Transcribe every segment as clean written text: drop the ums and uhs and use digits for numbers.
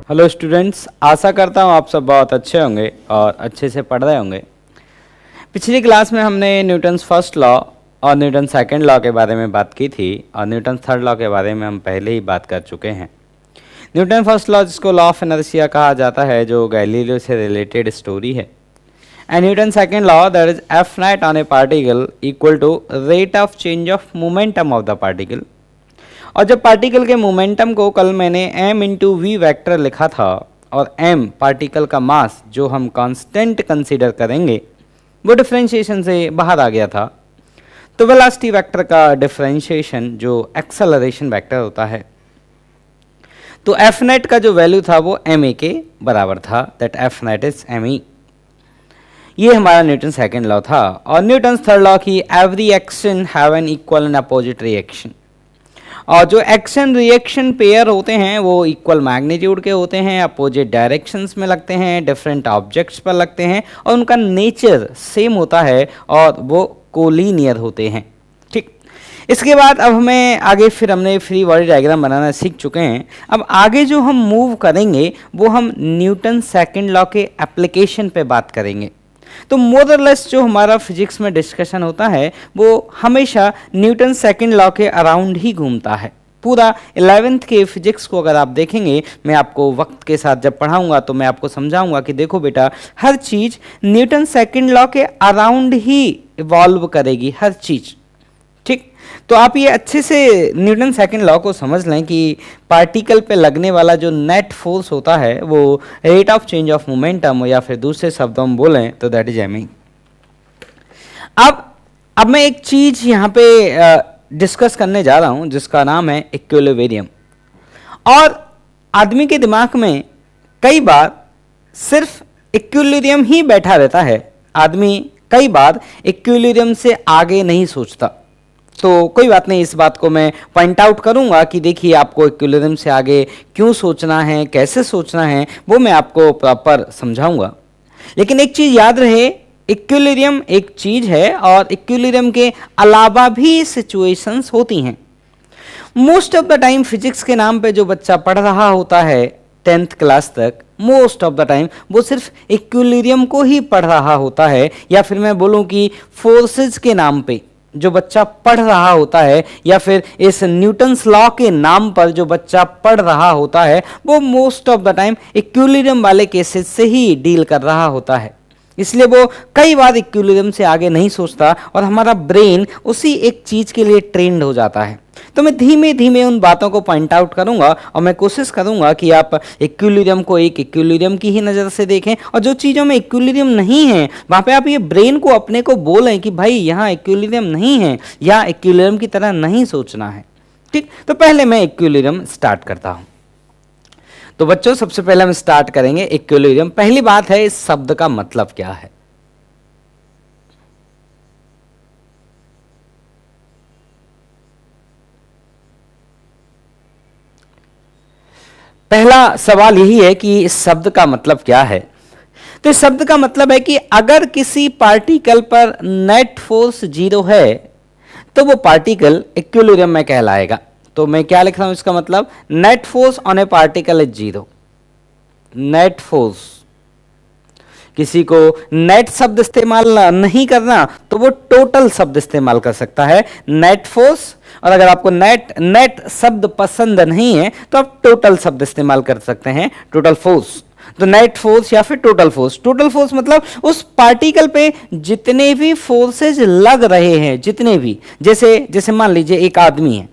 Hello students, आशा करता हूँ आप सब बहुत अच्छे होंगे और अच्छे से पढ़ रहे होंगे। पिछली क्लास में हमने न्यूटन्स फर्स्ट लॉ और न्यूटन सेकंड लॉ के बारे में बात की थी और न्यूटन थर्ड लॉ के बारे में हम पहले ही बात कर चुके हैं। न्यूटन फर्स्ट लॉ जिसको लॉ ऑफ इनर्शिया कहा जाता है, जो गैलीलियो से रिलेटेड स्टोरी है, and Newton second law that is F net on a particle equal to rate of change of momentum of the particle. और जब पार्टिकल के मोमेंटम को कल मैंने m इंटू वी वैक्टर लिखा था और m पार्टिकल का मास जो हम कांस्टेंट कंसीडर करेंगे वो डिफरेंशिएशन से बाहर आ गया था, तो वेलोसिटी वेक्टर का डिफरेंशिएशन जो एक्सेलरेशन वेक्टर होता है, तो एफ नेट का जो वैल्यू था वो ma के बराबर था, that F net is me। ये हमारा न्यूटन सेकेंड लॉ था। और न्यूटन थर्ड लॉ की every action have an equal and opposite reaction, और जो एक्शन रिएक्शन पेयर होते हैं वो इक्वल मैग्नीट्यूड के होते हैं, अपोजिट डायरेक्शंस में लगते हैं, डिफरेंट ऑब्जेक्ट्स पर लगते हैं और उनका नेचर सेम होता है और वो कोलिनियर होते हैं। ठीक, इसके बाद अब हमें आगे फिर हमने फ्री बॉडी डायग्राम बनाना सीख चुके हैं। अब आगे जो हम मूव करेंगे वो हम न्यूटन सेकेंड लॉ के एप्लीकेशन पे बात करेंगे। तो मोर और लेस जो हमारा फिजिक्स में डिस्कशन होता है वो हमेशा न्यूटन सेकंड लॉ के अराउंड ही घूमता है। पूरा 11th के फिजिक्स को अगर आप देखेंगे, मैं आपको वक्त के साथ जब पढ़ाऊंगा तो मैं आपको समझाऊंगा कि देखो बेटा, हर चीज न्यूटन सेकंड लॉ के अराउंड ही इवॉल्व करेगी, हर चीज। ठीक, तो आप ये अच्छे से न्यूटन सेकंड लॉ को समझ लें कि पार्टिकल पे लगने वाला जो नेट फोर्स होता है वो rate of change of momentum, या फिर दूसरे शब्दों में बोलें तो दैट इज एम। अब मैं एक चीज यहाँ पे डिस्कस करने जा रहा हूँ जिसका नाम है इक्विलिब्रियम। और आदमी के दिमाग में कई बार सिर्फ इक्विलिब्रियम ही बैठा रहता है, आदमी कई बार इक्विलिब्रियम से आगे नहीं सोचता। तो कोई बात नहीं, इस बात को मैं पॉइंट आउट करूंगा कि देखिए आपको इक्विलिब्रियम से आगे क्यों सोचना है, कैसे सोचना है, वो मैं आपको प्रॉपर समझाऊंगा। लेकिन एक चीज याद रहे, इक्विलिब्रियम एक चीज है और इक्विलिब्रियम के अलावा भी सिचुएशंस होती हैं। Most of the time physics के नाम पे जो बच्चा पढ़ रहा होता है 10th क्लास तक, मोस्ट ऑफ द टाइम वो सिर्फ इक्विलिब्रियम को ही पढ़ रहा होता है, या फिर मैं बोलूं कि फोर्सेस के नाम पे जो बच्चा पढ़ रहा होता है, या फिर इस न्यूटन्स लॉ के नाम पर जो बच्चा पढ़ रहा होता है, वो most of the time equilibrium वाले केसेस से ही डील कर रहा होता है। इसलिए वो कई बार इक्विलिब्रियम से आगे नहीं सोचता और हमारा ब्रेन उसी एक चीज के लिए ट्रेंड हो जाता है। तो मैं धीमे धीमे उन बातों को पॉइंट आउट करूंगा और मैं कोशिश करूंगा कि आप इक्विलिब्रियम को एक इक्विलिब्रियम की ही नज़र से देखें, और जो चीज़ों में इक्विलिब्रियम नहीं है वहाँ पे आप ये ब्रेन को अपने को बोलें कि भाई यहाँ इक्विलिब्रियम नहीं है, या इक्विलिब्रियम की तरह नहीं सोचना है। ठीक, तो पहले मैं इक्विलिब्रियम स्टार्ट करता हूँ। तो बच्चों, सबसे पहले हम स्टार्ट करेंगे इक्विलिब्रियम। पहली बात है, इस शब्द का मतलब क्या है। पहला सवाल यही है कि इस शब्द का मतलब क्या है। तो इस शब्द का मतलब है कि अगर किसी पार्टिकल पर नेट फोर्स 0 है तो वो पार्टिकल इक्विलिब्रियम में कहलाएगा। तो मैं क्या लिख रहा हूं इसका मतलब, net force on a particle is 0। Net force, किसी को नेट शब्द इस्तेमाल नहीं करना तो वो टोटल शब्द इस्तेमाल कर सकता है, नेट फोर्स। और अगर आपको नेट शब्द पसंद नहीं है तो आप टोटल शब्द इस्तेमाल कर सकते हैं, टोटल फोर्स। तो नेट फोर्स या फिर टोटल फोर्स। टोटल फोर्स मतलब उस पार्टिकल पे जितने भी फोर्सेज लग रहे हैं, जितने भी, जैसे मान लीजिए एक आदमी है,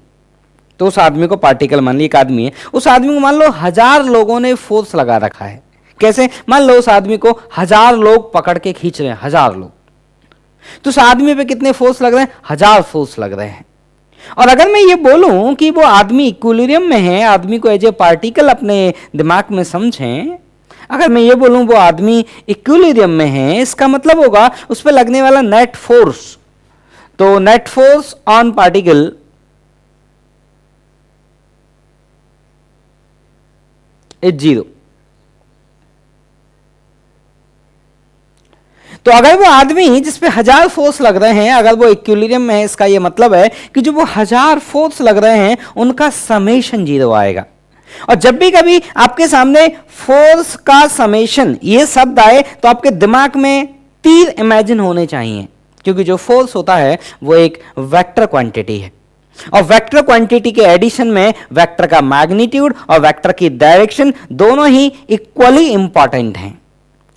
तो उस आदमी को पार्टिकल मान लीजिए एक आदमी है, उस आदमी को मान लो 1000 लोगों ने फोर्स लगा रखा है। कैसे? मान लो उस आदमी को 1000 लोग पकड़ के खींच रहे हैं, 1000 लोग, तो उस आदमी पे कितने फोर्स लग रहे हैं? 1000 फोर्स लग रहे हैं। और अगर मैं ये बोलूं कि वो आदमी इक्विलिब्रियम में है, आदमी को एज ए पार्टिकल अपने दिमाग में समझें, अगर मैं ये बोलूं वो आदमी इक्विलिब्रियम में है, इसका मतलब होगा उस पर लगने वाला नेट फोर्स, तो net force on particle is 0। तो अगर वो आदमी जिसपे 1000 फोर्स लग रहे हैं, अगर वो इक्विलिब्रियम में है, इसका ये मतलब है कि जो वो 1000 फोर्स लग रहे हैं उनका समेशन 0 आएगा। और जब भी कभी आपके सामने फोर्स का समेशन ये शब्द आए तो आपके दिमाग में तीर इमेजिन होने चाहिए, क्योंकि जो फोर्स होता है वो एक वेक्टर क्वांटिटी है और वेक्टर क्वांटिटी के एडिशन में वेक्टर का मैग्नीट्यूड और वेक्टर की डायरेक्शन दोनों ही इक्वली इंपॉर्टेंट हैं।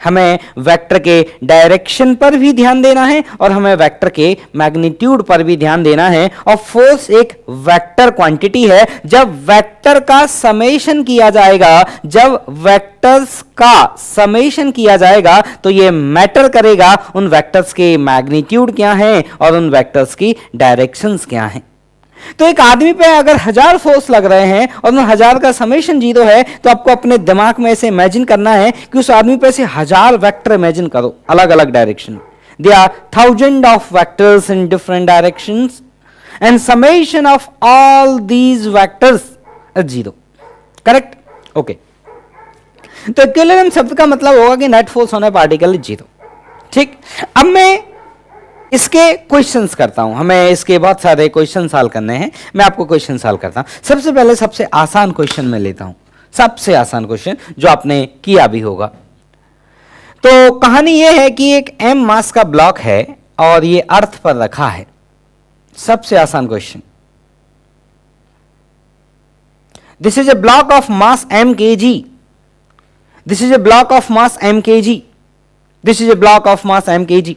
हमें वेक्टर के डायरेक्शन पर भी ध्यान देना है और हमें वेक्टर के मैग्नीट्यूड पर भी ध्यान देना है। और फोर्स एक वेक्टर क्वांटिटी है। जब वेक्टर का समेशन किया जाएगा, जब वेक्टर्स का समेशन किया जाएगा तो यह मैटर करेगा उन वेक्टर्स के मैग्नीट्यूड क्या है और उन वेक्टर्स की डायरेक्शंस क्या हैं। तो एक आदमी पे अगर 1000 फोर्स लग रहे हैं और उन 1000 का समेशन 0 है तो आपको अपने दिमाग में ऐसे इमेजिन करना है कि उस आदमी पे से 1000 वेक्टर इमेजिन करो अलग अलग direction. They are 1000 of vectors in different directions and summation of all these vectors is 0। Correct? Okay. तो इक्विलिब्रियम शब्द का मतलब होगा कि net force on a particle is 0। ठीक, अब मैं इसके क्वेश्चंस करता हूं। हमें इसके बहुत सारे क्वेश्चन सॉल्व करने हैं। मैं आपको क्वेश्चन सॉल्व करता हूं। सबसे पहले सबसे आसान क्वेश्चन में लेता हूं, सबसे आसान क्वेश्चन जो आपने किया भी होगा। तो कहानी यह है कि एक m मास का ब्लॉक है और ये अर्थ पर रखा है। सबसे आसान question, this is a block of mass m kg, this is a block of mass m kg, this is a block of mass m kg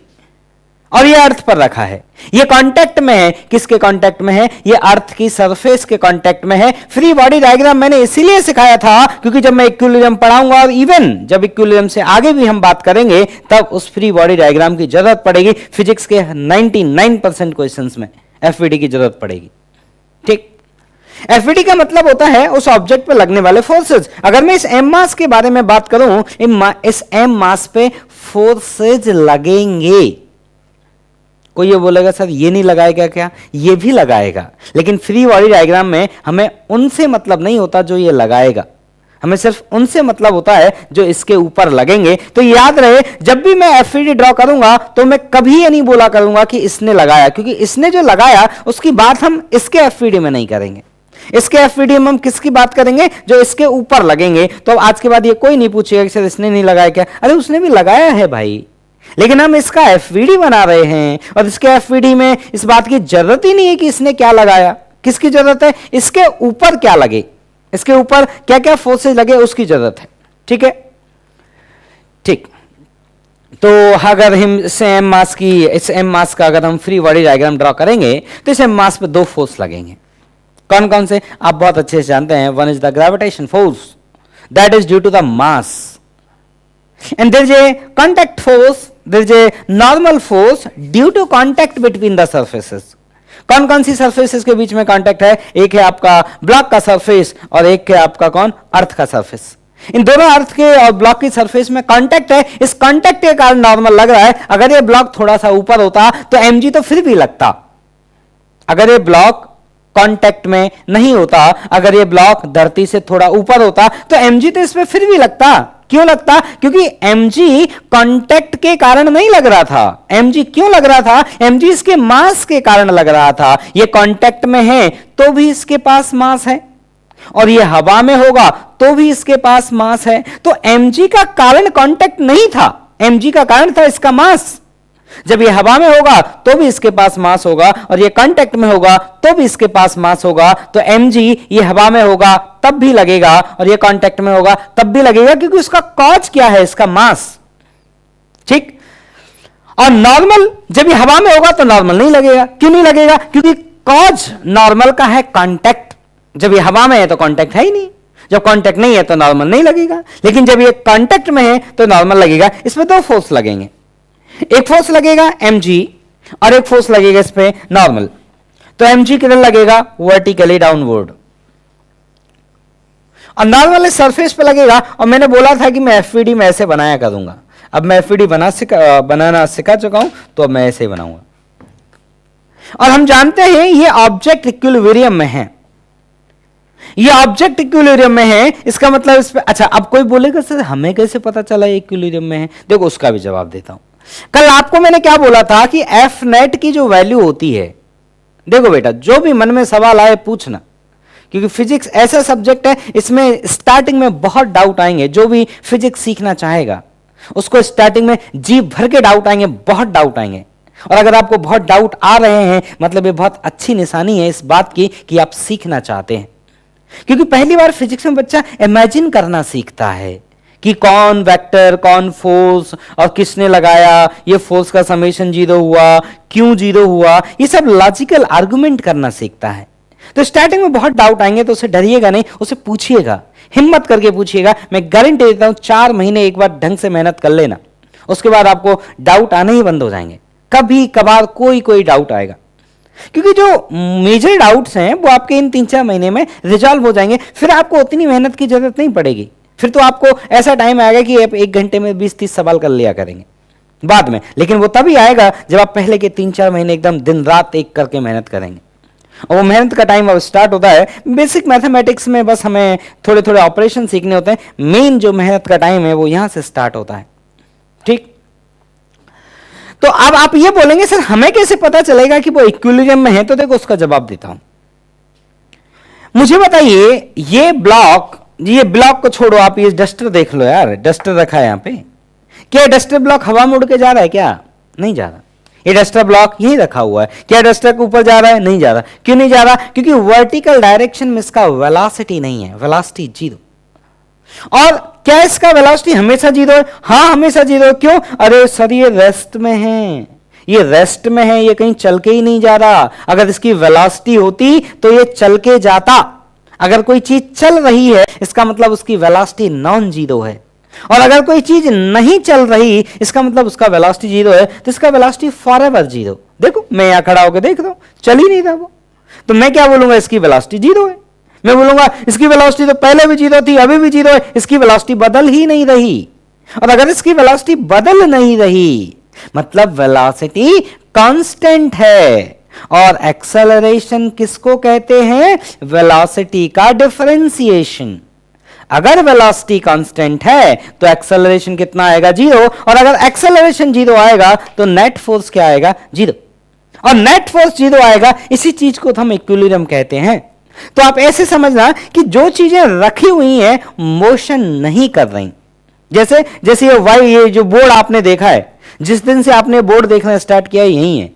और ये अर्थ पर रखा है। ये कांटेक्ट में है। किसके कांटेक्ट में है? ये अर्थ की सरफेस के कांटेक्ट में है। फ्री बॉडी डायग्राम मैंने इसीलिए सिखाया था क्योंकि जब मैं इक्विलिब्रियम पढ़ाऊंगा और इवन जब इक्विलिब्रियम से आगे भी हम बात करेंगे तब उस फ्री बॉडी डायग्राम की जरूरत पड़ेगी। फिजिक्स के 99% क्वेश्चंस में एफवीडी की जरूरत पड़ेगी। ठीक, एफवीडी का मतलब होता है उस ऑब्जेक्ट पे लगने वाले फोर्सेज। अगर मैं इस एम मास के बारे में बात करूं, इस एम मास पे फोर्सेज लगेंगे। कोई ये बोलेगा सर ये नहीं लगाएगा क्या? ये भी लगाएगा, लेकिन फ्री बॉडी डायग्राम में हमें उनसे मतलब नहीं होता जो ये लगाएगा, हमें सिर्फ उनसे मतलब होता है जो इसके ऊपर लगेंगे। तो याद रहे, जब भी मैं एफवीडी ड्रॉ करूंगा तो मैं कभी ये नहीं बोला करूंगा कि इसने लगाया, क्योंकि इसने जो लगाया उसकी बात हम इसके एफवीडी में नहीं करेंगे। इसके एफवीडी में हम किसकी बात करेंगे? जो इसके ऊपर लगेंगे। तो आज के बाद ये कोई नहीं पूछेगा कि सर इसने नहीं लगाया क्या? अरे उसने भी लगाया है भाई, लेकिन हम इसका एफवीडी बना रहे हैं और इसके एफवीडी में इस बात की जरूरत ही नहीं है कि इसने क्या लगाया। किसकी जरूरत है? इसके ऊपर क्या लगे, इसके ऊपर क्या क्या फोर्सेज लगे उसकी जरूरत है। ठीक है, ठीक। तो अगर हम इस एम मास का अगर हम फ्री बॉडी डायग्राम ड्रॉ करेंगे तो इस एम मास पे 2 फोर्स लगेंगे। कौन कौन से? आप बहुत अच्छे से जानते हैं। One is the gravitation force, that is due to the mass, and there is a contact force, there is a normal force due to contact between the surfaces। कौन कौन सी सरफेसेस के बीच में कांटेक्ट है? एक है आपका ब्लॉक का surface और एक है आपका कौन? अर्थ का सरफेस। इन दोनों अर्थ के और ब्लॉक की सरफेस में कांटेक्ट है। इस कांटेक्ट के कारण नॉर्मल लग रहा है। अगर ये ब्लॉक थोड़ा सा ऊपर होता तो mg तो फिर भी लगता। अगर ये ब्लॉक कांटेक्ट में नहीं होता, अगर ये ब्लॉक धरती से थोड़ा ऊपर होता तो mg तो इसमें फिर भी लगता। क्यों लगता? क्योंकि mg कांटेक्ट के कारण नहीं लग रहा था। mg क्यों लग रहा था? mg इसके मास के कारण लग रहा था। ये कांटेक्ट में है तो भी इसके पास मास है और ये हवा में होगा तो भी इसके पास मास है। तो mg का कारण कांटेक्ट नहीं था, mg का कारण था इसका मास। जब ये हवा में होगा तो भी इसके पास मास होगा और ये कांटेक्ट में होगा तो भी इसके पास मास होगा। तो mg ये हवा में होगा तब भी लगेगा और ये कांटेक्ट में होगा तब भी लगेगा, क्योंकि उसका कॉज क्या है? इसका मास। ठीक। और नॉर्मल जब ये हवा में होगा तो नॉर्मल नहीं लगेगा। क्यों नहीं लगेगा? क्योंकि कॉज नॉर्मल का है कांटेक्ट। जब ये हवा में है तो कांटेक्ट है ही नहीं, जब कांटेक्ट नहीं है तो नॉर्मल नहीं लगेगा। लेकिन जब ये कांटेक्ट में है तो नॉर्मल लगेगा। इसमें 2 फोर्स लगेंगे, एक फोर्स लगेगा mg और एक फोर्स लगेगा इस पे नॉर्मल। तो mg किधर लगेगा? वर्टिकली डाउनवर्ड और नॉर्मल इस सरफेस पे लगेगा। और मैंने बोला था कि मैं एफवीडी में ऐसे बनाया करूंगा। अब मैं एफवीडी बनाना सिखा चुका हूं तो अब मैं ऐसे ही बनाऊंगा। और हम जानते हैं ये ऑब्जेक्ट इक्विलिब्रियम में है, ये ऑब्जेक्ट इक्विलिब्रियम में है। इसका मतलब इस पे अच्छा, अब कोई बोलेगा सर हमें कैसे पता चला ये इक्विलिब्रियम में है? देखो उसका भी जवाब देता हूं। कल आपको मैंने क्या बोला था कि एफ नेट की जो वैल्यू होती है, देखो बेटा जो भी मन में सवाल आए पूछना, क्योंकि फिजिक्स ऐसा सब्जेक्ट है, इसमें स्टार्टिंग में बहुत डाउट आएंगे। जो भी फिजिक्स सीखना चाहेगा उसको स्टार्टिंग में जी भर के डाउट आएंगे, बहुत डाउट आएंगे। और अगर आपको बहुत डाउट आ रहे हैं मतलब ये बहुत अच्छी निशानी है इस बात की कि आप सीखना चाहते हैं, क्योंकि पहली बार फिजिक्स में बच्चा इमेजिन करना सीखता है कि कौन वेक्टर, कौन फोर्स और किसने लगाया, ये फोर्स का समेशन 0 हुआ, क्यों 0 हुआ, ये सब लॉजिकल आर्गुमेंट करना सीखता है। तो स्टार्टिंग में बहुत डाउट आएंगे तो उसे डरिएगा नहीं, उसे पूछिएगा, हिम्मत करके पूछिएगा। मैं गारंटी देता हूं 4 महीने एक बार ढंग से मेहनत कर लेना, उसके बाद आपको डाउट आने ही बंद हो जाएंगे। कभी कभार कोई डाउट आएगा, क्योंकि जो मेजर डाउट्स हैं वो आपके इन 3-4 महीने में रिजॉल्व हो जाएंगे। फिर आपको उतनी मेहनत की जरूरत नहीं पड़ेगी। फिर तो आपको ऐसा टाइम आएगा कि आप 1 घंटे में 20-30 सवाल कर लिया करेंगे बाद में। लेकिन वो तभी आएगा जब आप पहले के 3-4 महीने एकदम दिन रात एक करके मेहनत करेंगे। और वो मेहनत का टाइम अब स्टार्ट होता है। बेसिक मैथमेटिक्स में बस हमें थोड़े थोड़े ऑपरेशन सीखने होते हैं, मेन जो मेहनत का टाइम है वो यहां से स्टार्ट होता है। ठीक, तो अब आप ये बोलेंगे सर हमें कैसे पता चलेगा कि वो इक्विलिब्रियम में है? तो देखो उसका जवाब देता हूं। मुझे बताइए ये ब्लॉक को छोड़ो, आप ये डस्टर देख लो यार, डस्टर रखा है यहां पे। क्या डस्टर ब्लॉक हवा में उड़ के जा रहा है? क्या नहीं जा रहा। ये डस्टर ब्लॉक यहीं रखा हुआ है। क्या डस्टर के ऊपर जा रहा है? नहीं जा रहा। क्यों नहीं जा रहा? क्योंकि वर्टिकल डायरेक्शन में इसका वेलोसिटी नहीं है, वेलोसिटी 0। और क्या इसका वेलोसिटी हमेशा 0 है? हाँ हमेशा 0। क्यों? अरे सर ये रेस्ट में है, ये रेस्ट में है, ये कहीं चल के ही नहीं जा रहा। अगर इसकी वेलोसिटी होती तो ये चल के जाता। अगर कोई चीज चल रही है इसका मतलब उसकी वेलोसिटी नॉन 0 है। और अगर कोई चीज नहीं चल रही इसका मतलब उसका वेलोसिटी 0 है, तो इसका वेलोसिटी फॉरएवर 0। देखो मैं यहां खड़ा होकर देख रहा हूं, चल ही नहीं रहा वो, तो मैं क्या बोलूंगा? इसकी वेलोसिटी 0 है। मैं बोलूंगा इसकी वेलोसिटी तो पहले भी 0 थी, अभी भी 0 है, इसकी वेलोसिटी बदल ही नहीं रही। और अगर इसकी वेलोसिटी बदल नहीं रही मतलब वेलोसिटी कांस्टेंट है। और एक्सेलरेशन किसको कहते हैं? वेलोसिटी का डिफरेंशिएशन। अगर वेलोसिटी कांस्टेंट है तो एक्सेलरेशन कितना आएगा? 0। और अगर एक्सेलरेशन 0 आएगा तो नेट फोर्स क्या आएगा? 0। और नेट फोर्स 0 आएगा, इसी चीज को हम इक्विलिब्रियम कहते हैं। तो आप ऐसे समझना कि जो चीजें रखी हुई हैं मोशन नहीं कर रही, जैसे ये जो बोर्ड आपने देखा है, जिस दिन से आपने बोर्ड देखना स्टार्ट किया है यही है,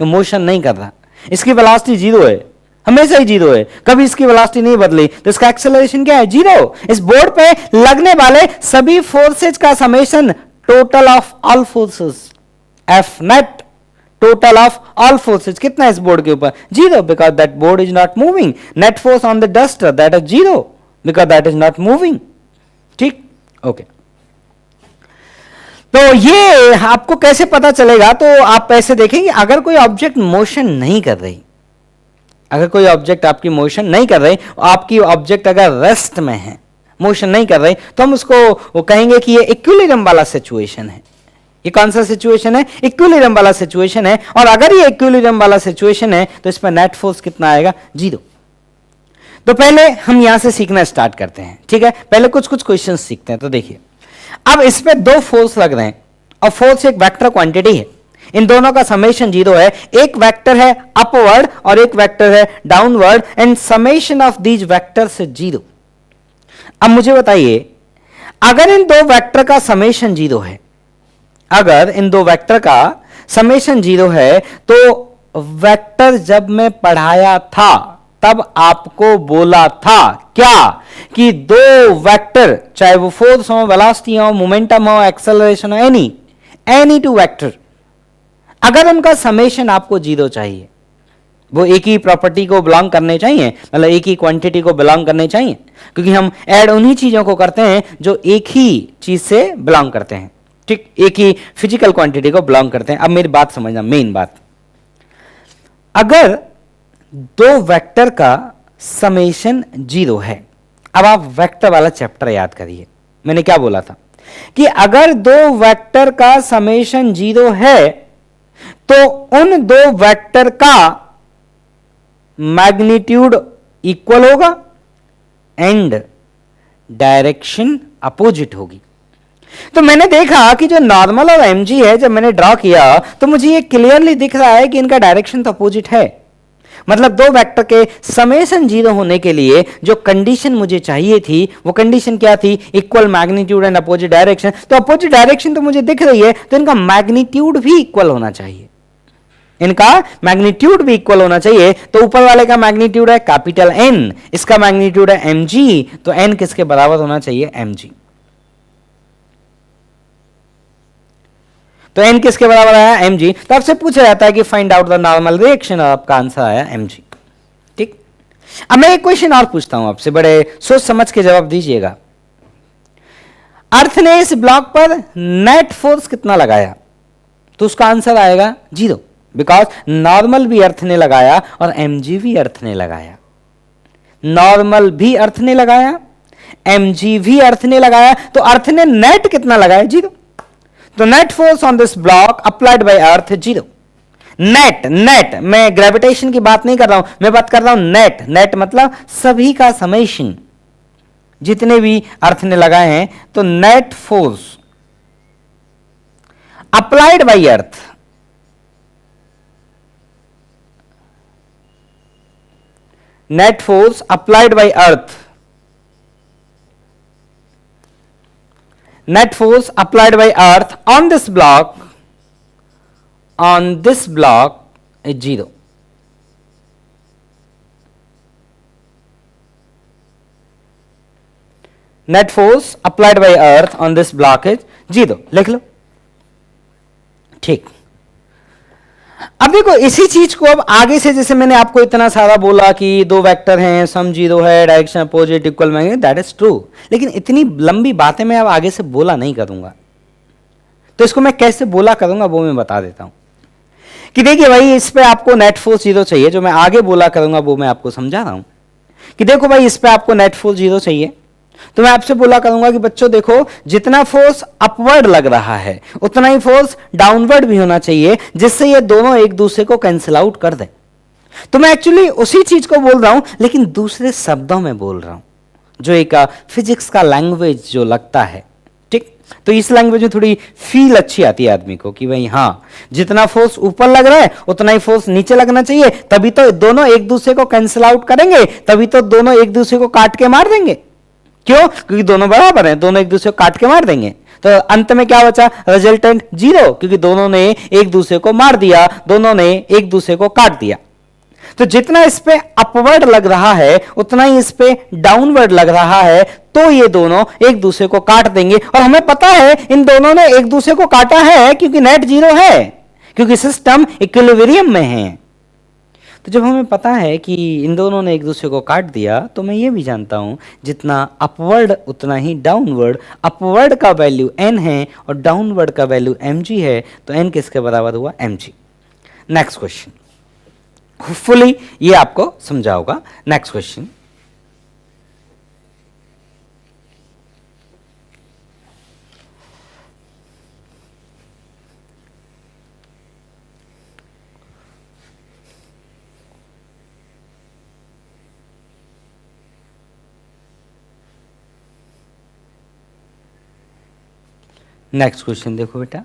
तो मोशन नहीं कर रहा। इसकी वेलोसिटी 0 है, हमेशा ही 0 है, कभी इसकी वेलोसिटी नहीं बदली, तो इसका एक्सेलरेशन क्या है? 0। इस बोर्ड पे लगने वाले सभी फोर्सेज का summation total of all forces, F net total of all forces कितना है इस बोर्ड के ऊपर? 0, because that board is not moving. Net force on the duster that is 0 because that is not moving. ठीक, okay. तो ये आपको कैसे पता चलेगा? तो आप ऐसे देखेंगे, अगर कोई ऑब्जेक्ट मोशन नहीं कर रही, अगर कोई ऑब्जेक्ट आपकी मोशन नहीं कर रही, आपकी ऑब्जेक्ट अगर रेस्ट में है, मोशन नहीं कर रही, तो हम उसको वो कहेंगे कि ये इक्विलिब्रियम वाला सिचुएशन है। ये कौन सा सिचुएशन है? इक्विलिब्रियम वाला सिचुएशन है। और अगर ये इक्विलिब्रियम वाला सिचुएशन है तो इस पर नेट फोर्स कितना आएगा? 0। तो पहले हम यहां से सीखना स्टार्ट करते हैं। ठीक है, पहले कुछ क्वेश्चंस सीखते हैं। तो देखिए, अब इस पे 2 फोर्स लग रहे हैं और फोर्स एक वेक्टर क्वांटिटी है, इन दोनों का समेशन 0 है। एक वेक्टर है अपवर्ड और एक वेक्टर है downward, and summation of these vectors is 0। अब मुझे बताइए, अगर इन 2 वेक्टर का समेशन 0 है, अगर इन 2 वेक्टर का समेशन 0 है, तो वेक्टर जब मैं पढ़ाया था तब आपको बोला था क्या कि 2 वेक्टर, चाहे वो फोर्स हो, वेलोसिटी हो, मोमेंटम हो, एक्सेलरेशन हो, एनी 2 वेक्टर, अगर उनका समेशन आपको 0 चाहिए, वो एक ही प्रॉपर्टी को बिलोंग करने चाहिए, मतलब एक ही क्वांटिटी को बिलोंग करने चाहिए, क्योंकि हम ऐड उन्हीं चीजों को करते हैं जो एक ही चीज से बिलोंग करते हैं। ठीक, एक ही फिजिकल क्वांटिटी को बिलोंग करते हैं। अब मेरी बात समझना, मेन बात, अगर 2 वेक्टर का समेशन 0 है, अब आप वेक्टर वाला चैप्टर याद करिए, मैंने क्या बोला था कि अगर 2 वेक्टर का समेशन 0 है तो उन 2 वेक्टर का मैग्नीट्यूड इक्वल होगा एंड डायरेक्शन अपोजिट होगी। तो मैंने देखा कि जो नॉर्मल और एमजी है, जब मैंने ड्रॉ किया तो मुझे ये क्लियरली दिख रहा है कि इनका डायरेक्शन तो अपोजिट है। मतलब दो वेक्टर के समेशन 0 होने के लिए जो कंडीशन मुझे चाहिए थी वो कंडीशन क्या थी, equal magnitude and opposite direction. तो अपोजिट डायरेक्शन तो मुझे दिख रही है, तो इनका मैग्नीट्यूड भी इक्वल होना चाहिए, इनका मैग्नीट्यूड भी इक्वल होना चाहिए। तो ऊपर वाले का मैग्नीट्यूड है कैपिटल एन, इसका मैग्नीट्यूड है mg, तो n किसके बराबर होना चाहिए, mg। तो n किसके बराबर आया, mg। तो आपसे पूछा जाता है कि find out the normal reaction, और आपका आंसर आया mg। ठीक, अब मैं एक क्वेश्चन और पूछता हूं आपसे, बड़े सोच समझ के जवाब दीजिएगा। अर्थ ने इस ब्लॉक पर नेट फोर्स कितना लगाया, तो उसका आंसर आएगा 0, बिकॉज नॉर्मल भी अर्थ ने लगाया और mg भी अर्थ ने लगाया। नॉर्मल भी अर्थ ने लगाया, mg भी अर्थ ने लगाया, तो अर्थ ने नेट कितना लगाया, 0। तो net force on this block applied by earth 0। Net, net मैं ग्रेविटेशन की बात नहीं कर रहा हूं, मैं बात कर रहा हूं नेट। नेट मतलब सभी का समेशन, जितने भी अर्थ ने लगाए हैं। तो net force applied by earth, net force applied by earth, net force applied by earth on this block is 0। net force applied by earth on this block is 0, लिख लो। ठीक, अब देखो इसी चीज को अब आगे से, जैसे मैंने आपको इतना सारा बोला कि दो वेक्टर हैं, सम 0 है, direction opposite equal magnitude, that is true, लेकिन इतनी लंबी बातें मैं अब आगे से बोला नहीं करूंगा। तो इसको मैं कैसे बोला करूंगा वो मैं बता देता हूं कि देखिए भाई, इस पे आपको नेट फोर्स 0 चाहिए, जो मैं आगे बोला करूंगा वो मैं आपको समझा रहा हूं कि देखो भाई, इस पे आपको नेट फोर्स 0 चाहिए, तो मैं आपसे बोला करूंगा कि बच्चों देखो, जितना फोर्स अपवर्ड लग रहा है उतना ही फोर्स डाउनवर्ड भी होना चाहिए, जिससे ये दोनों एक दूसरे को कैंसिल आउट कर दें। तो मैं एक्चुअली उसी चीज को बोल रहा हूं, लेकिन दूसरे शब्दों में बोल रहा हूं, जो एक फिजिक्स का लैंग्वेज जो लगता है। ठीक, तो इस लैंग्वेज में थोड़ी फील अच्छी आती है आदमी को कि भाई हाँ, जितना फोर्स ऊपर लग रहा है उतना ही फोर्स नीचे लगना चाहिए, तभी तो दोनों एक दूसरे को कैंसिल आउट करेंगे, तभी तो दोनों एक दूसरे को काट के मार देंगे। क्यों? क्योंकि दोनों बराबर हैं, दोनों एक दूसरे को काट के मार देंगे। तो अंत में क्या बचा, रिजल्टेंट 0, क्योंकि दोनों ने एक दूसरे को मार दिया, दोनों ने एक दूसरे को काट दिया। तो जितना इस पे अपवर्ड लग रहा है उतना ही इस पे डाउनवर्ड लग रहा है, तो ये दोनों एक दूसरे को काट देंगे। और हमें पता है इन दोनों ने एक दूसरे को काटा है क्योंकि नेट 0 है, क्योंकि सिस्टम इक्विलिब्रियम में है। तो जब हमें पता है कि इन दोनों ने एक दूसरे को काट दिया, तो मैं ये भी जानता हूं जितना अपवर्ड उतना ही डाउनवर्ड। अपवर्ड का वैल्यू n है और डाउनवर्ड का वैल्यू mg है, तो n किसके बराबर हुआ, mg। नेक्स्ट क्वेश्चन, होपफुली ये आपको समझा होगा। नेक्स्ट क्वेश्चन, नेक्स्ट क्वेश्चन देखो बेटा,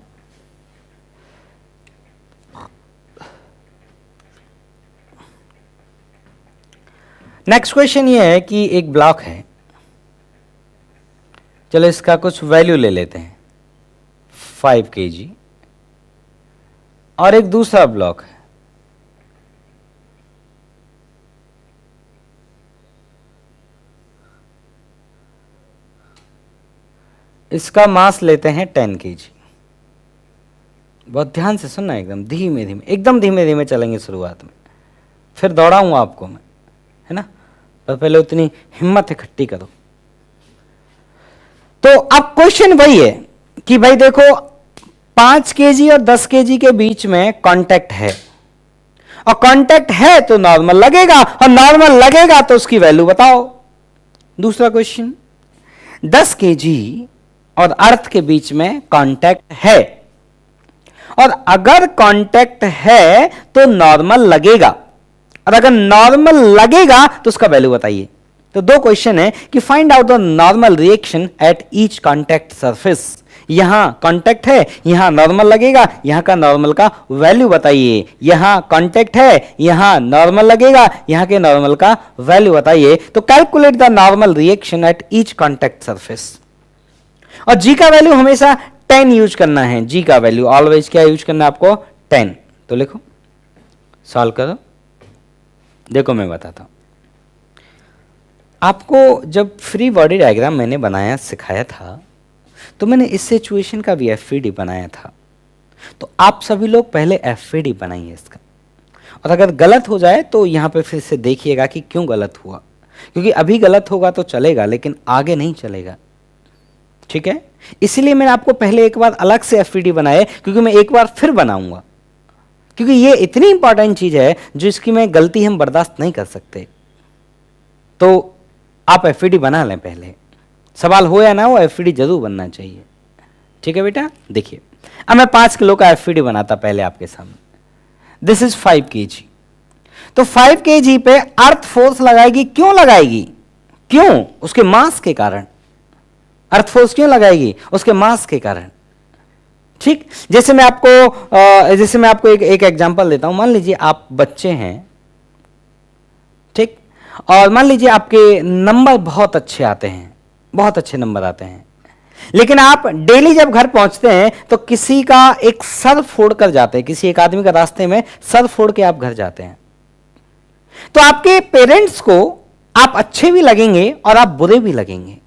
नेक्स्ट क्वेश्चन ये है कि एक ब्लॉक है, चलो इसका कुछ वैल्यू ले लेते हैं 5 kg, और एक दूसरा ब्लॉक है इसका मास लेते हैं 10 kg। बहुत ध्यान से सुनना, एकदम धीमे धीमे, एकदम धीमे धीमे चलेंगे शुरुआत में, फिर दौड़ाऊंगा आपको मैं, है ना। पर पहले उतनी हिम्मत इकट्ठी करो। तो अब क्वेश्चन वही है कि भाई देखो, 5 kg और 10 kg के बीच में कांटेक्ट है, और कांटेक्ट है तो नॉर्मल लगेगा, और नॉर्मल लगेगा तो उसकी वैल्यू बताओ। दूसरा क्वेश्चन, 10 kg और अर्थ के बीच में कांटेक्ट है, और अगर कांटेक्ट है तो नॉर्मल लगेगा, और अगर नॉर्मल लगेगा तो उसका वैल्यू बताइए। तो दो क्वेश्चन है कि find out the normal reaction at each contact surface. यहां कांटेक्ट है, यहां नॉर्मल लगेगा, यहां का नॉर्मल का वैल्यू बताइए। यहां कांटेक्ट है, यहां नॉर्मल लगेगा, यहां के नॉर्मल का वैल्यू बताइए। तो calculate the normal reaction at each contact surface. और जी का वैल्यू हमेशा 10 यूज करना है। जी का वैल्यू ऑलवेज क्या यूज करना है आपको? 10। तो लिखो, सॉल्व करो। देखो मैं बताता हूं आपको। जब फ्री बॉडी डायग्राम मैंने बनाया सिखाया था तो मैंने इस सिचुएशन का भी एफवीडी बनाया था। तो आप सभी लोग पहले एफवीडी बनाइए इसका, और अगर गलत हो जाए तो यहां पे फिर से देखिएगा कि क्यों गलत हुआ, क्योंकि अभी गलत होगा तो चलेगा लेकिन आगे नहीं चलेगा। ठीक है, इसीलिए मैंने आपको पहले एक बार अलग से एफवीडी बनाए, क्योंकि मैं एक बार फिर बनाऊंगा, क्योंकि ये इतनी इंपॉर्टेंट चीज है जो इसकी में गलती हम बर्दाश्त नहीं कर सकते। तो आप एफवीडी बना लें पहले, सवाल हो या ना हो एफवीडी जरूर बनना चाहिए। ठीक है बेटा, देखिए अब मैं 5 किलो का एफवीडी बनाता पहले आपके सामने। This is 5 kg। तो 5 kg पे अर्थ फोर्स लगाएगी। क्यों लगाएगी? क्यों? उसके मास के कारण। अर्थ फोर्स क्यों लगाएगी? उसके मास के कारण। ठीक, जैसे मैं आपको एक एग्जांपल देता हूं। मान लीजिए आप बच्चे हैं, ठीक, और मान लीजिए आपके नंबर बहुत अच्छे आते हैं, बहुत अच्छे नंबर आते हैं, लेकिन आप डेली जब घर पहुंचते हैं तो किसी का एक सर फोड़ कर जाते हैं, किसी एक आदमी का रास्ते में सर फोड़ के आप घर जाते हैं। तो आपके पेरेंट्स को आप अच्छे भी लगेंगे और आप बुरे भी लगेंगे।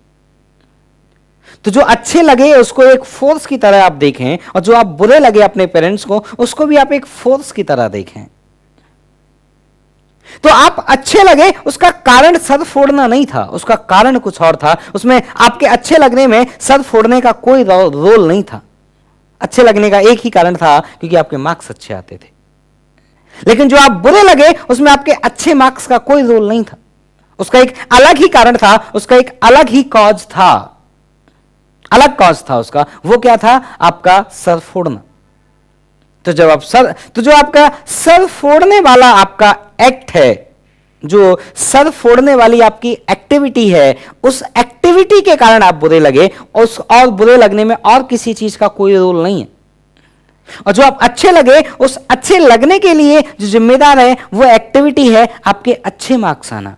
तो जो अच्छे लगे उसको एक फोर्स की तरह आप देखें, और जो आप बुरे लगे अपने पेरेंट्स को उसको भी आप एक फोर्स की तरह देखें। तो आप अच्छे लगे उसका कारण सर फोड़ना नहीं था, उसका कारण कुछ और था। उसमें आपके अच्छे लगने में सर फोड़ने का कोई रोल नहीं था। अच्छे लगने का एक ही कारण था, क्योंकि आपके मार्क्स अच्छे आते थे। लेकिन जो आप बुरे लगे उसमें आपके अच्छे मार्क्स का कोई रोल नहीं था, उसका एक अलग ही कारण था, उसका एक अलग ही कॉज था, अलग कॉज था उसका। वो क्या था? आपका सर फोड़ना। तो जो आपका सर फोड़ने वाला आपका एक्ट है, जो सर फोड़ने वाली आपकी एक्टिविटी है, उस एक्टिविटी के कारण आप बुरे लगे, और बुरे लगने में और किसी चीज का कोई रोल नहीं है। और जो आप अच्छे लगे, उस अच्छे लगने के लिए जो जिम्मेदार है वो एक्टिविटी है आपके अच्छे मार्क्स आना।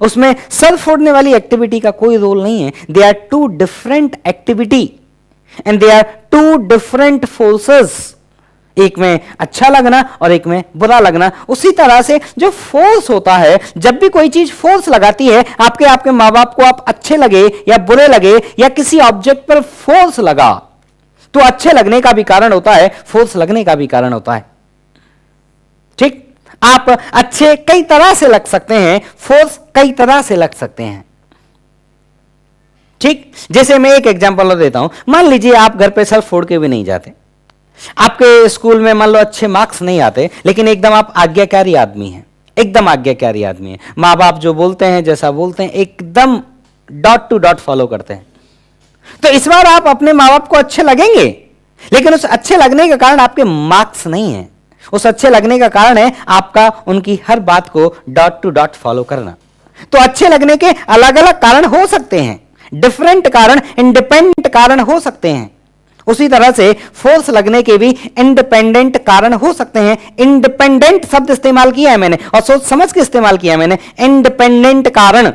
उसमें सर फोड़ने वाली एक्टिविटी का कोई रोल नहीं है। They are two different activity and they are two different forces. एक में अच्छा लगना और एक में बुरा लगना। उसी तरह से जो फोर्स होता है, जब भी कोई चीज फोर्स लगाती है, आपके माँ बाप को आप अच्छे लगे या बुरे लगे, या किसी ऑब्जेक्ट पर फोर्स लगा, तो अच्छे लगने का भी कारण होता है, फोर्स लगने का भी कारण होता है। ठीक, आप अच्छे कई तरह से लग सकते हैं, फोर्स कई तरह से लग सकते हैं। ठीक, जैसे मैं एक एग्जांपल देता हूं। मान लीजिए आप घर पे सर फोड़ के भी नहीं जाते, आपके स्कूल में मान लो अच्छे मार्क्स नहीं आते, लेकिन एकदम आप आज्ञाकारी आदमी हैं, एकदम आज्ञाकारी आदमी हैं। माँ बाप जो बोलते हैं, जैसा बोलते हैं, एकदम डॉट टू डॉट फॉलो करते हैं। तो इस बार आप अपने माँ बाप को अच्छे लगेंगे, लेकिन उस अच्छे लगने का कारण आपके मार्क्स नहीं है। उस अच्छे लगने का कारण है आपका उनकी हर बात co dot to dot follow करना। तो अच्छे लगने के अलग अलग कारण हो सकते हैं, डिफरेंट कारण, इंडिपेंडेंट कारण हो सकते हैं। उसी तरह से फोर्स लगने के भी इंडिपेंडेंट कारण हो सकते हैं। इंडिपेंडेंट शब्द इस्तेमाल किया है मैंने, और सोच समझ के इस्तेमाल किया है मैंने, इंडिपेंडेंट कारण।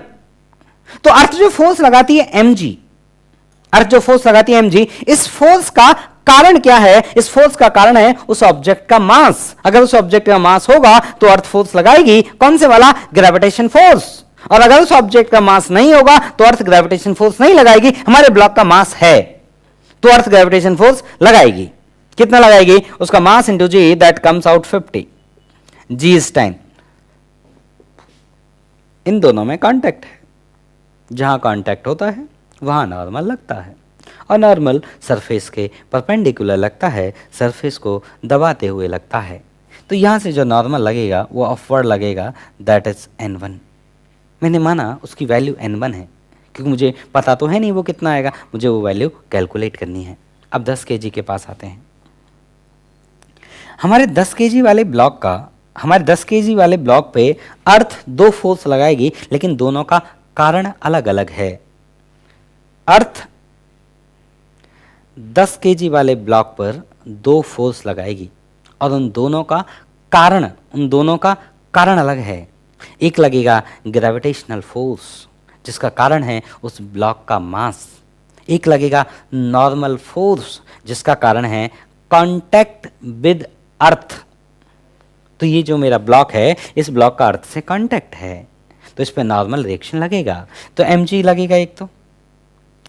तो अर्थ जो फोर्स लगाती है mg, अर्थ जो फोर्स लगाती है mg, इस फोर्स का कारण क्या है? इस फोर्स का कारण है उस ऑब्जेक्ट का मास। अगर उस ऑब्जेक्ट का मास होगा तो अर्थ फोर्स लगाएगी, कौन से वाला? Gravitation force. और अगर उस ऑब्जेक्ट का मास नहीं होगा तो अर्थ ग्रेविटेशन फोर्स नहीं लगाएगी। हमारे ब्लॉक का मास है तो अर्थ ग्रेविटेशन फोर्स लगाएगी। कितना लगाएगी? उसका mass into G, that comes out 50 G is 10। इन दोनों में कांटेक्ट है, जहां कांटेक्ट होता है वहां नॉर्मल लगता है, और नॉर्मल सरफेस के परपेंडिकुलर लगता है, सरफेस को दबाते हुए लगता है। तो यहां से जो नॉर्मल लगेगा वो अपवर्ड लगेगा, दैट इज n1। मैंने माना उसकी वैल्यू n1 है, क्योंकि मुझे पता तो है नहीं वो कितना आएगा, मुझे वो वैल्यू कैलकुलेट करनी है। अब 10 kg के पास आते हैं। हमारे 10 kg वाले ब्लॉक पे अर्थ 2 फोर्स लगाएगी, लेकिन दोनों का कारण अलग अलग है। अर्थ 10 केजी वाले ब्लॉक पर 2 फोर्स लगाएगी और उन दोनों का कारण अलग है। एक लगेगा ग्रेविटेशनल फोर्स जिसका कारण है उस ब्लॉक का मास, एक लगेगा नॉर्मल फोर्स जिसका कारण है कांटेक्ट विद अर्थ। तो ये जो मेरा ब्लॉक है इस ब्लॉक का अर्थ से कांटेक्ट है तो इस पे नॉर्मल रिएक्शन लगेगा। तो mg लगेगा, एक तो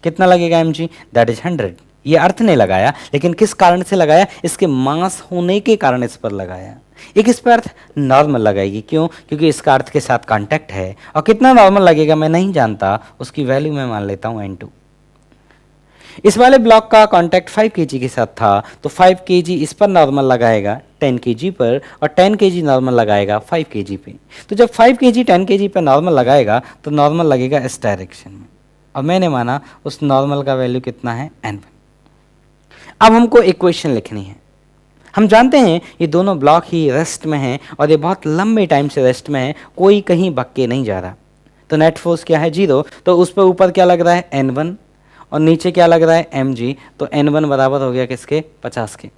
कितना लगेगा mg, दैट इज 100। ये अर्थ ने लगाया लेकिन किस कारण से लगाया, इसके मास होने के कारण इस पर लगाया। एक इस पर अर्थ नॉर्मल लगाएगी, क्यों, क्योंकि इसका अर्थ के साथ कांटेक्ट है। और कितना नॉर्मल लगेगा मैं नहीं जानता, उसकी वैल्यू मैं मान लेता हूं n2। इस वाले ब्लॉक का कांटेक्ट 5 kg के साथ था तो 5 kg इस पर नॉर्मल लगाएगा 10 kg पर और 10 kg नॉर्मल लगाएगा 5 kg पे। तो जब 5 kg 10 kg पर नॉर्मल लगाएगा तो नॉर्मल लगेगा इस डायरेक्शन में और मैंने माना उस नॉर्मल का वैल्यू कितना है n1। अब हमको इक्वेशन लिखनी है। हम जानते हैं ये दोनों ब्लॉक ही रेस्ट में हैं और ये बहुत लंबे टाइम से रेस्ट में है, कोई कहीं भग के नहीं जा रहा। तो नेट फोर्स क्या है 0, तो उस पर ऊपर क्या लग रहा है n1 और नीचे क्या लग रहा है mg। तो n1 बराबर हो गया किसके, 50 के।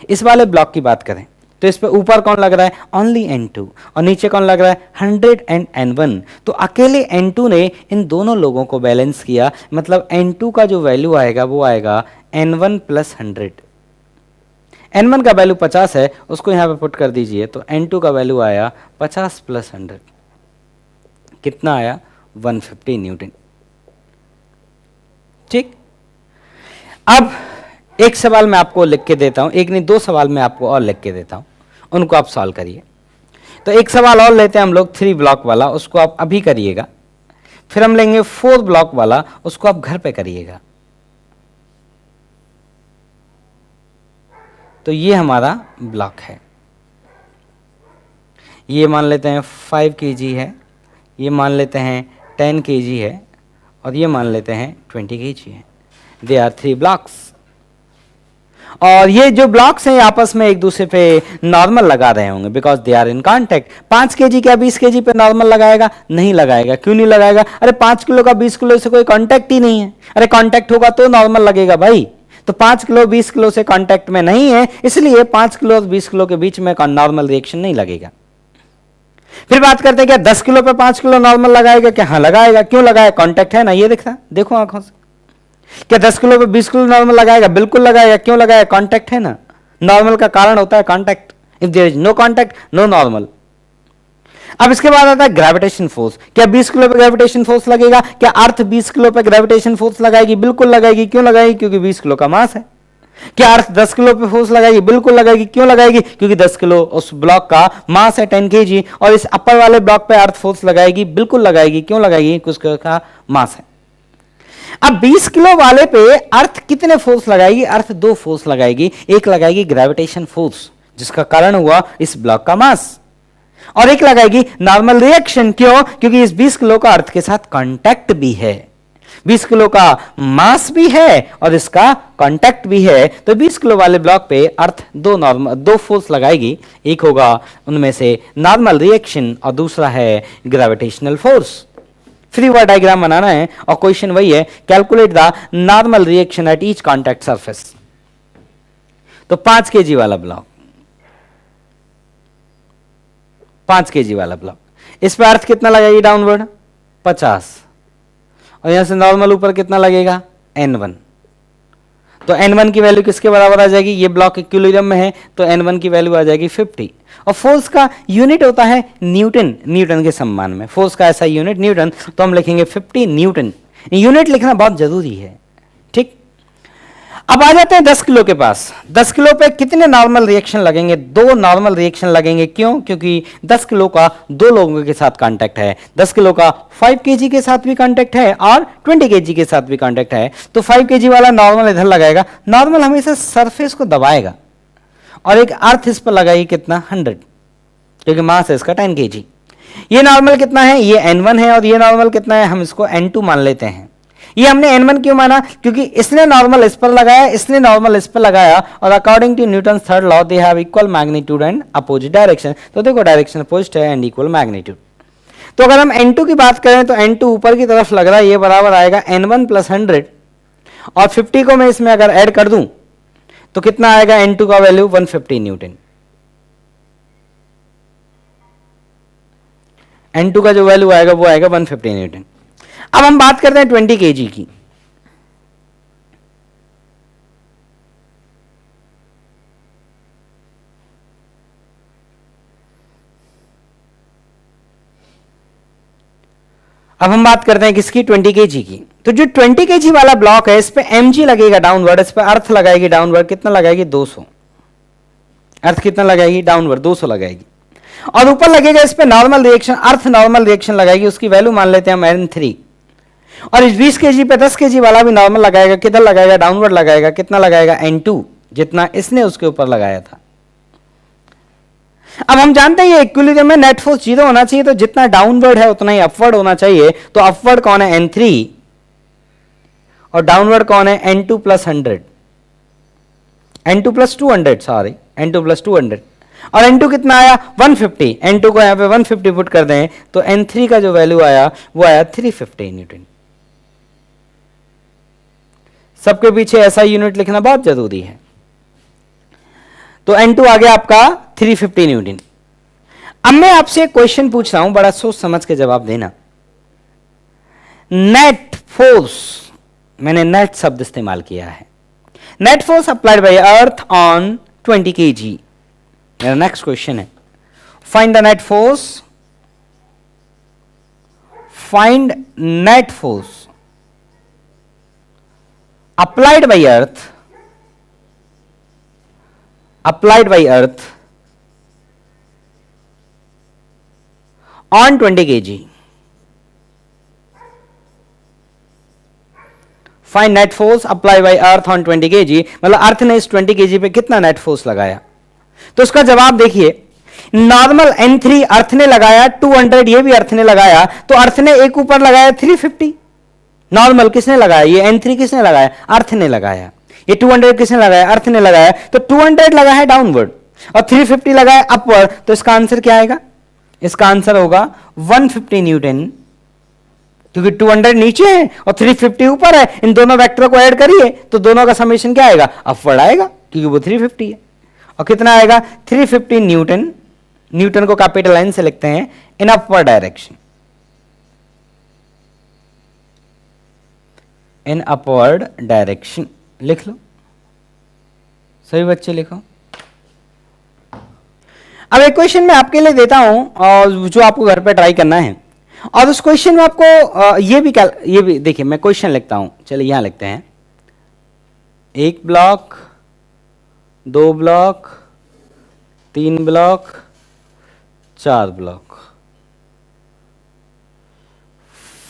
इस वाले ब्लॉक की बात करें तो इस पे ऊपर कौन लग रहा है, ओनली n2 और नीचे कौन लग रहा है 100 एंड n1। तो अकेले n2 ने इन दोनों लोगों को बैलेंस किया, मतलब n2 का जो वैल्यू आएगा वो आएगा n1 प्लस 100। n1 का वैल्यू 50 है, उसको यहाँ पे पुट कर दीजिए तो n2 का वैल्यू आया 50 प्लस 100, कितना आया 150 न्यूटन। ठीक, अब एक सवाल मैं आपको लिख के देता हूं, एक नहीं 2 सवाल मैं आपको और लिख के देता हूं, उनको आप सॉल्व करिए। तो एक सवाल और लेते हैं हम लोग 3 ब्लॉक वाला, उसको आप अभी करिएगा। फिर हम लेंगे 4 ब्लॉक वाला, उसको आप घर पे करिएगा। तो ये हमारा ब्लॉक है, ये मान लेते हैं 5 kg है, ये मान लेते हैं 10 kg है और ये मान लेते हैं 20 kg है। दे आर 3 ब्लॉक्स और ये जो ब्लॉक्स हैं आपस में एक दूसरे पे नॉर्मल लगा रहे होंगे because they are in contact. 5 kg क्या 20 kg पे नॉर्मल लगाएगा, नहीं लगाएगा। क्यों नहीं लगाएगा, अरे 5 किलो का 20 किलो से कोई कांटेक्ट ही नहीं है। अरे कांटेक्ट होगा तो नॉर्मल लगेगा भाई। तो 5 किलो 20 किलो से कांटेक्ट में नहीं है, इसलिए 5 किलो और 20 किलो के बीच में नॉर्मल रिएक्शन नहीं लगेगा। फिर बात करते हैं क्या 10 किलो पे 5 किलो नॉर्मल लगाएगा क्या, हाँ लगाएगा। क्यों लगाएगा, कांटेक्ट है ना, ये दिखता है, देखो आंखों से। क्या 10 किलो पे 20 किलो नॉर्मल लगाएगा, बिल्कुल लगाएगा। क्यों लगाएगा, कांटेक्ट है ना। नॉर्मल का कारण होता है contact, if there is no contact no normal. अब इसके बाद आता है ग्रेविटेशन फोर्स। क्या 20 किलो पे ग्रेविटेशन फोर्स लगेगा, क्या अर्थ 20 किलो पे ग्रेविटेशन फोर्स लगाएगी, बिल्कुल लगाएगी। क्यों लगाएगी, क्योंकि 20 किलो का मास है। क्या अर्थ 10 किलो पे फोर्स लगाएगी, बिल्कुल लगाएगी। क्यों लगाएगी, क्योंकि 10 किलो उस ब्लॉक का मास है 10 kg और इस अपर वाले ब्लॉक पे अर्थ फोर्स लगाएगी, बिल्कुल लगाएगी। क्यों लगाएगी, क्योंकि उसका मास है। अब 20 किलो वाले पे अर्थ कितने फोर्स लगाएगी, अर्थ 2 फोर्स लगाएगी। एक लगाएगी ग्रेविटेशन फोर्स जिसका कारण हुआ इस ब्लॉक का मास, और एक लगाएगी नॉर्मल रिएक्शन। क्यों, क्योंकि इस 20 किलो का अर्थ के साथ कांटेक्ट भी है, 20 किलो का मास भी है और इसका कांटेक्ट भी है। तो 20 किलो वाले ब्लॉक पे अर्थ 2 फोर्स लगाएगी। एक होगा उनमें से नॉर्मल रिएक्शन और दूसरा है gravitational force. Free word diagram बनाना है और क्वेश्चन वही है, calculate the normal reaction at each contact surface. तो 5 kg वाला ब्लॉक, 5 kg वाला ब्लॉक, इस पर अर्थ कितना लगेगी डाउनवर्ड 50 और यहां से नॉर्मल ऊपर कितना लगेगा n1। तो n1 की वैल्यू किसके बराबर आ जाएगी, ये ब्लॉक इक्विलिब्रियम में है तो n1 की वैल्यू आ जाएगी 50। और फोर्स का यूनिट होता है न्यूटन, न्यूटन के सम्मान में फोर्स का ऐसा यूनिट न्यूटन, तो हम लिखेंगे 50 न्यूटन। यूनिट लिखना बहुत जरूरी है। ठीक, अब आ जाते हैं 10 किलो के पास। 10 किलो पे कितने नॉर्मल रिएक्शन लगेंगे, 2 नॉर्मल रिएक्शन लगेंगे। क्यों, क्योंकि 10 किलो का 2 लोगों के साथ कांटेक्ट है, 10 किलो का 5 kg के साथ भी कांटेक्ट है और 20 kg के साथ भी कांटेक्ट है। तो 5 kg वाला नॉर्मल इधर लगाएगा। नॉर्मल हमेशा सरफेस को दबाएगा और एक अर्थ इस पर लगाएगी कितना 100, क्योंकि मास है इसका 10 kg। ये नॉर्मल कितना है, ये n1 है और ये नॉर्मल कितना है, हम इसको n2 मान लेते हैं। ये हमने n1 क्यों माना, क्योंकि इसने नॉर्मल इस पर लगाया, इसने नॉर्मल इस पर लगाया और according to Newton third law they have equal magnitude and opposite direction. तो देखो डायरेक्शन अपोजिट है एंड इक्वल मैग्नीट्यूड। तो अगर हम N2 की बात करें तो N2 ऊपर की तरफ लग रहा है, ये बराबर आएगा N1 प्लस 100, और 50 को मैं इसमें अगर ऐड कर दूं तो कितना आएगा, N2 का वैल्यू 150 न्यूटन। N2 का जो वैल्यू आएगा वो आएगा 150 न्यूटन। अब हम बात करते हैं 20 kg की। अब हम बात करते हैं किसकी, 20 kg की। तो जो 20 kg वाला ब्लॉक है, इस पे mg लगेगा डाउनवर्ड, इस पे अर्थ लगाएगी डाउनवर्ड, कितना लगाएगी 200। अर्थ कितना लगाएगी, डाउनवर्ड 200 लगाएगी। और ऊपर लगेगा इस पे नॉर्मल रिएक्शन, अर्थ नॉर्मल रिएक्शन लगाएगी, उसकी वैल्यू मान लेते हैं हम N3। और इस 20 kg पे 10 kg वाला भी नॉर्मल लगाएगा, किधर लगाएगा, डाउनवर्ड लगाएगा, कितना लगाएगा N2, जितना इसने उसके ऊपर लगाया था। अब हम जानते हैं ये इक्विलिब्रियम में नेट फोर्स 0 होना चाहिए, तो जितना डाउनवर्ड है उतना ही अपवर्ड होना चाहिए। तो अपवर्ड कौन है, N3, और डाउनवर्ड कौन है, N2 plus 100, N2 plus 200, sorry N2 plus 200। और N2 कितना आया, 150। N2 को यहां पे 150 पुट कर दें तो N3 का जो वैल्यू आया वो आया 350 न्यूटन। सबके पीछे ऐसा यूनिट लिखना बहुत जरूरी है। तो N2 आ गया आपका 350 न्यूटन। अब मैं आपसे एक क्वेश्चन पूछ रहा हूं, बड़ा सोच समझ के जवाब देना। नेट फोर्स, मैंने नेट शब्द इस्तेमाल किया है। Net force applied by earth on 20 kg। मेरा नेक्स्ट क्वेश्चन है, find the net force, find net force applied by earth on 20 kg। Find net force apply bye earth on 20 kg, मतलब अर्थ ने इस 20 kg पे कितना नेट फोर्स लगाया। तो उसका जवाब देखिए, नॉर्मल N3 अर्थ ने लगाया, 200 ये भी अर्थ ने लगाया, तो अर्थ ने एक ऊपर लगाया 350। नॉर्मल किसने लगाया, ये N3 किसने लगाया, अर्थ ने लगाया। ये 200 किसने लगाया, अर्थ ने लगाया। तो 200 लगा है डाउनवर्ड और 350 लगा है अपवर्ड, तो इसका आंसर क्या आएगा, इसका आंसर होगा 150 न्यूटन, क्योंकि 200 नीचे है और 350 ऊपर है। इन दोनों वेक्टर को ऐड करिए तो दोनों का समेशन क्या आएगा, अपवर्ड आएगा, क्योंकि वो 350 है। और कितना आएगा, 350 न्यूटन। न्यूटन को कैपिटल N से लिखते हैं, in upward direction, in upward direction लिख लो, सभी बच्चे लिखो। अब एक क्वेश्चन मैं आपके लिए देता हूं और जो आपको घर पे ट्राई करना है, और उस क्वेश्चन में आपको ये भी देखिए, मैं क्वेश्चन लिखता हूं, चलिए यहां लिखते हैं, 1 block, 2 block, 3 block, 4 block,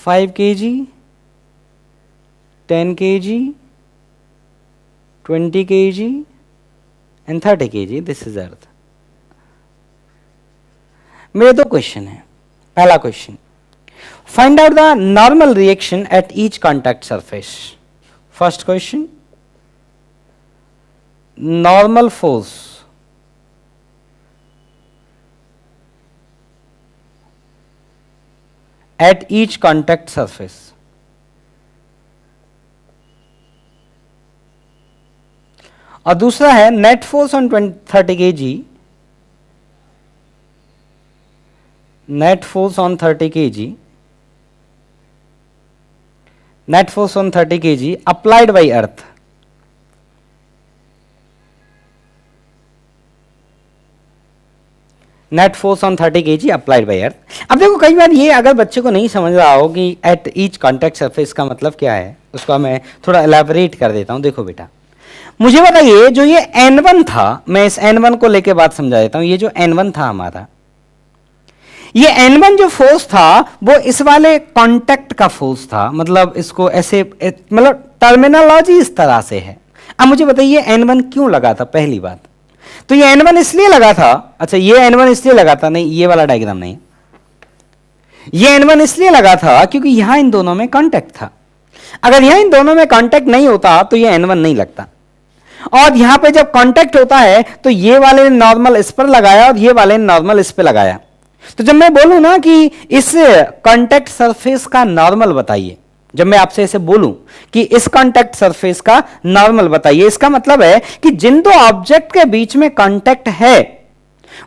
5 kg, 10 kg, 20 kg and 30 kg, this is earth। मेरे 2 क्वेश्चन है। पहला question, find out the normal reaction at each contact surface. First question, normal force at each contact surface. और दूसरा है net force on 30 kg, net force on 30 kg, net force on 30 kg applied by earth. Net force on 30 kg applied by earth. अब देखो, कई बार ये अगर बच्चे को नहीं समझ रहा हो कि एट ईच कॉन्टैक्ट सरफेस का मतलब क्या है, उसको मैं थोड़ा एलैबोरेट कर देता हूं। देखो बेटा, मुझे बताइए, जो ये N1 था, मैं इस N1 को लेके बात समझा देता हूं। ये जो N1 था हमारा, ये N1 जो फोर्स था वो इस वाले कांटेक्ट का फोर्स था, मतलब इसको ऐसे, मतलब टर्मिनोलॉजी इस तरह से है। अब मुझे बताइए N1 क्यों लगा था। पहली बात तो ये N1 इसलिए लगा था, अच्छा ये N1 इसलिए लगा था, नहीं ये वाला डायग्राम नहीं, ये N1 इसलिए लगा था क्योंकि यहां इन दोनों में कांटेक्ट था। अगर यहां इन दोनों में कांटेक्ट नहीं होता तो ये N1 नहीं लगता। और यहां पे जब कांटेक्ट होता है तो ये वाले ने नॉर्मल इस पर लगाया और ये वाले ने नॉर्मल इस पे लगाया। तो जब मैं बोलूं ना कि इस कांटेक्ट सरफेस का नॉर्मल बताइए, जब मैं आपसे ऐसे बोलूं कि इस कांटेक्ट सरफेस का नॉर्मल बताइए, इसका मतलब है कि जिन दो ऑब्जेक्ट के बीच में कांटेक्ट है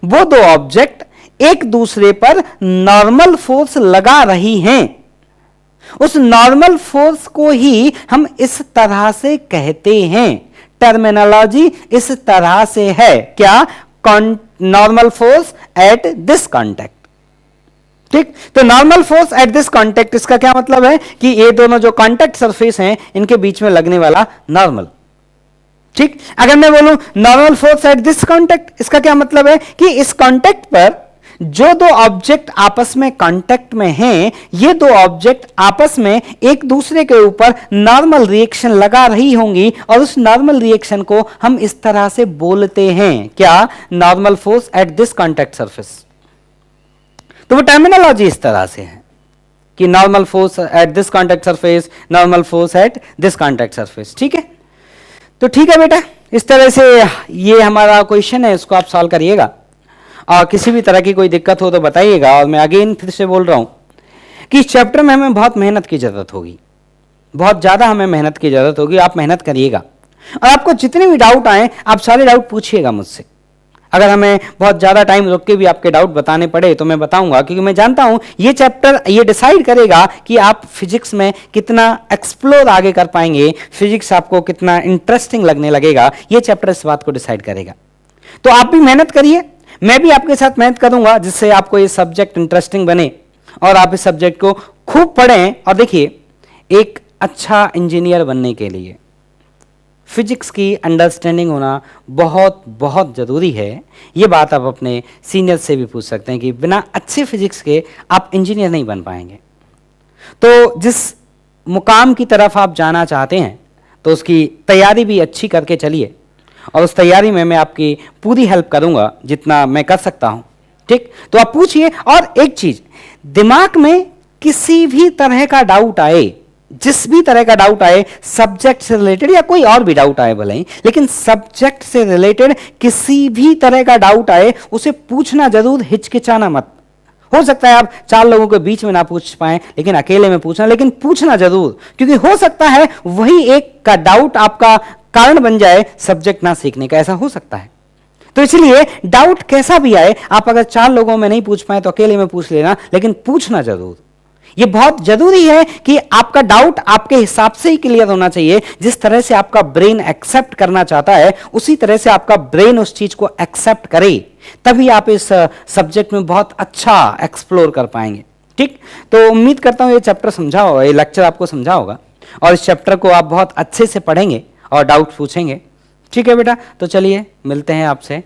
वो दो ऑब्जेक्ट एक दूसरे पर नॉर्मल फोर्स लगा रही हैं। उस नॉर्मल फोर्स को ही हम इस तरह से कहते हैं, टर्मिनोलॉजी इस तरह से है क्या, normal force at this contact. ठीक, तो normal force at this contact, इसका क्या मतलब है कि ये दोनों जो कांटेक्ट सरफेस हैं इनके बीच में लगने वाला नॉर्मल। ठीक, अगर मैं बोलूं normal force at this contact, इसका क्या मतलब है कि इस कांटेक्ट पर जो दो ऑब्जेक्ट आपस में कांटेक्ट में हैं, ये दो ऑब्जेक्ट आपस में एक दूसरे के ऊपर नॉर्मल रिएक्शन लगा रही होंगी और उस नॉर्मल रिएक्शन को हम इस तरह से बोलते हैं क्या, normal force at this contact surface. तो वो टर्मिनोलॉजी इस तरह से है कि normal force at this contact surface, normal force at this contact surface. ठीक है, तो ठीक है बेटा, इस तरह से ये हमारा क्वेश्चन है, इसको आप सॉल्व करिएगा और किसी भी तरह की कोई दिक्कत हो तो बताइएगा। और मैं अगेन फिर से बोल रहा हूं कि इस चैप्टर में हमें बहुत मेहनत की जरूरत होगी, बहुत ज्यादा हमें मेहनत की जरूरत होगी। आप मेहनत करिएगा और आपको जितने भी डाउट आए आप सारे डाउट पूछिएगा मुझसे। अगर हमें बहुत ज्यादा टाइम रुक के भी आपके डाउट बताने पड़े तो मैं बताऊंगा, क्योंकि मैं जानता हूं ये चैप्टर ये डिसाइड करेगा कि आप फिजिक्स में कितना एक्सप्लोर आगे कर पाएंगे, फिजिक्स आपको कितना इंटरेस्टिंग लगने लगेगा। ये चैप्टर इस बात को डिसाइड करेगा। तो आप भी मेहनत करिए, मैं भी आपके साथ मेहनत करूंगा, जिससे आपको ये सब्जेक्ट इंटरेस्टिंग बने और आप इस सब्जेक्ट को खूब पढ़ें। और देखिए, एक अच्छा इंजीनियर बनने के लिए फिजिक्स की अंडरस्टैंडिंग होना बहुत बहुत ज़रूरी है। ये बात आप अपने सीनियर से भी पूछ सकते हैं कि बिना अच्छे फिजिक्स के आप इंजीनियर नहीं बन पाएंगे। तो जिस मुकाम की तरफ आप जाना चाहते हैं तो उसकी तैयारी भी अच्छी करके चलिए और उस तैयारी में मैं आपकी पूरी हेल्प करूंगा जितना मैं कर सकता हूं। ठीक, तो आप पूछिए। और एक चीज, दिमाग में किसी भी तरह का डाउट आए, जिस भी तरह का डाउट आए, सब्जेक्ट से रिलेटेड या कोई और भी डाउट आए भले ही, लेकिन सब्जेक्ट से रिलेटेड किसी भी तरह का डाउट आए उसे पूछना जरूर, हिचकिचाना मत। हो सकता है आप 4 लोगों के बीच में ना पूछ पाए, लेकिन अकेले में पूछना, लेकिन पूछना जरूर, क्योंकि हो सकता है वही एक का डाउट आपका कारण बन जाए सब्जेक्ट ना सीखने का, ऐसा हो सकता है। तो इसलिए डाउट कैसा भी आए, आप अगर 4 लोगों में नहीं पूछ पाए तो अकेले में पूछ लेना, लेकिन पूछना जरूर। यह बहुत जरूरी है कि आपका डाउट आपके हिसाब से ही क्लियर होना चाहिए। जिस तरह से आपका ब्रेन एक्सेप्ट करना चाहता है उसी तरह से आपका ब्रेन उस चीज को एक्सेप्ट करे, तभी आप इस सब्जेक्ट में बहुत अच्छा एक्सप्लोर कर पाएंगे। ठीक, तो उम्मीद करता हूं ये चैप्टर समझा होगा, ये लेक्चर आपको समझा होगा और इस चैप्टर को आप बहुत अच्छे से पढ़ेंगे और डाउट पूछेंगे। ठीक है बेटा, तो चलिए मिलते हैं आपसे